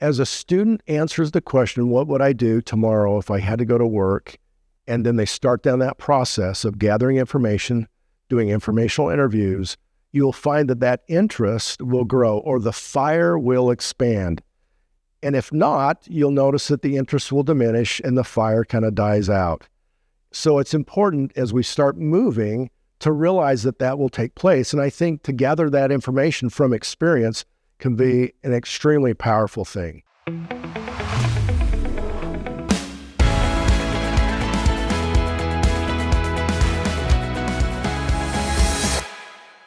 As a student answers the question, what would I do tomorrow if I had to go to work? And then they start down that process of gathering information, doing informational interviews, you'll find that that interest will grow or the fire will expand. And if not, you'll notice that the interest will diminish and the fire kind of dies out. So it's important as we start moving to realize that that will take place. And I think to gather that information from experience can be an extremely powerful thing.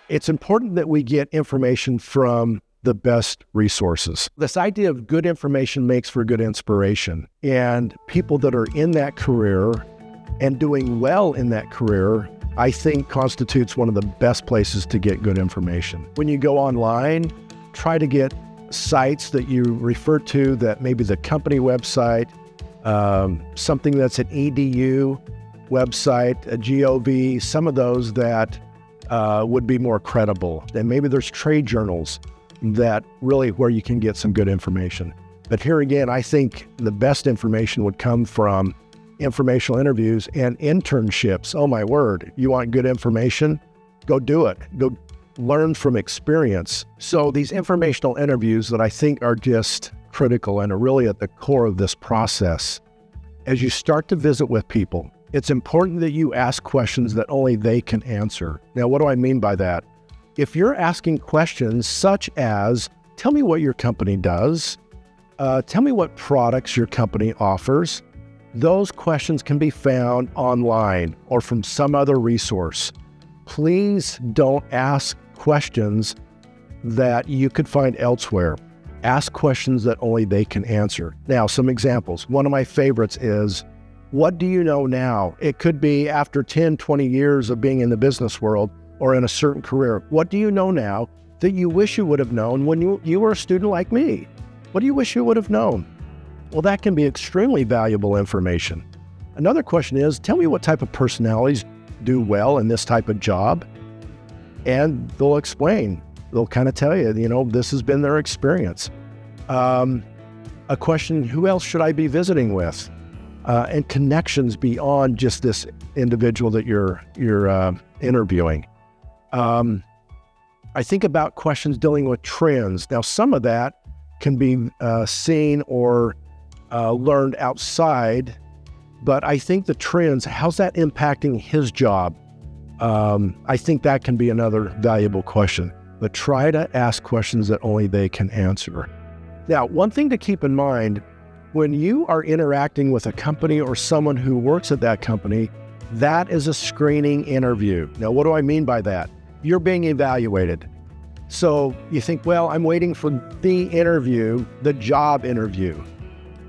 It's important that we get information from the best resources. This idea of good information makes for good inspiration. And people that are in that career and doing well in that career, I think constitutes one of the best places to get good information. When you go online, try to get sites that you refer to that maybe the company website, something that's an EDU website, a GOV, some of those that would be more credible. And maybe there's trade journals that really where you can get some good information. But here again, I think the best information would come from informational interviews and internships. Oh my word, you want good information? Go do it. Go learn from experience. So these informational interviews that I think are just critical and are really at the core of this process. As you start to visit with people, it's important that you ask questions that only they can answer. Now, what do I mean by that? If you're asking questions such as, tell me what your company does, tell me what products your company offers, those questions can be found online or from some other resource. Please don't ask questions that you could find elsewhere. Ask questions that only they can answer. Now, some examples. One of my favorites is, what do you know now? It could be after 10, 20 years of being in the business world or in a certain career. What do you know now that you wish you would have known when you were a student like me? What do you wish you would have known? Well, that can be extremely valuable information. Another question is, tell me what type of personalities do well in this type of job. And they'll explain. They'll kind of tell you, this has been their experience. A question, who else should I be visiting with? And connections beyond just this individual that you're interviewing. I think about questions dealing with trends. Now, some of that can be seen or learned outside, but I think the trends, how's that impacting his job? I think that can be another valuable question, but try to ask questions that only they can answer. Now, one thing to keep in mind, when you are interacting with a company or someone who works at that company, that is a screening interview. Now, what do I mean by that? You're being evaluated. So you think, well, I'm waiting for the interview, the job interview.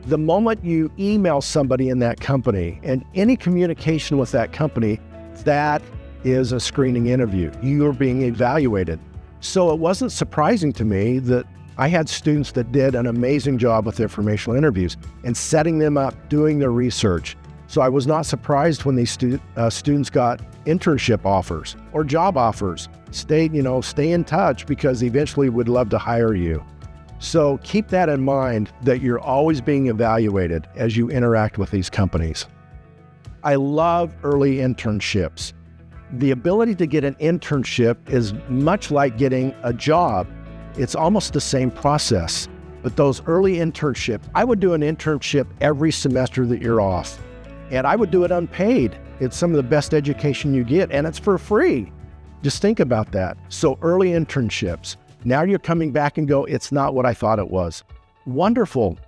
The moment you email somebody in that company and any communication with that company, that is a screening interview. You're being evaluated. So it wasn't surprising to me that I had students that did an amazing job with informational interviews and setting them up, doing their research. So I was not surprised when these students got internship offers or job offers. Stay in touch because eventually we'd love to hire you. So keep that in mind that you're always being evaluated as you interact with these companies. I love early internships. The ability to get an internship is much like getting a job. It's almost the same process, but those early internships, I would do an internship every semester that you're off, and I would do it unpaid. It's some of the best education you get, and it's for free. Just think about that. So early internships, now you're coming back and go, it's not what I thought it was. Wonderful.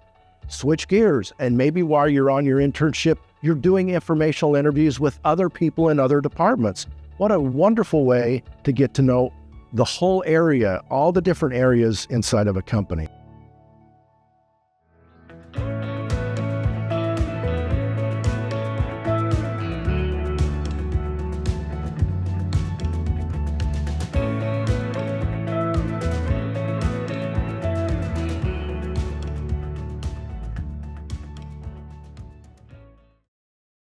Switch gears, and maybe while you're on your internship, you're doing informational interviews with other people in other departments. What a wonderful way to get to know the whole area, all the different areas inside of a company.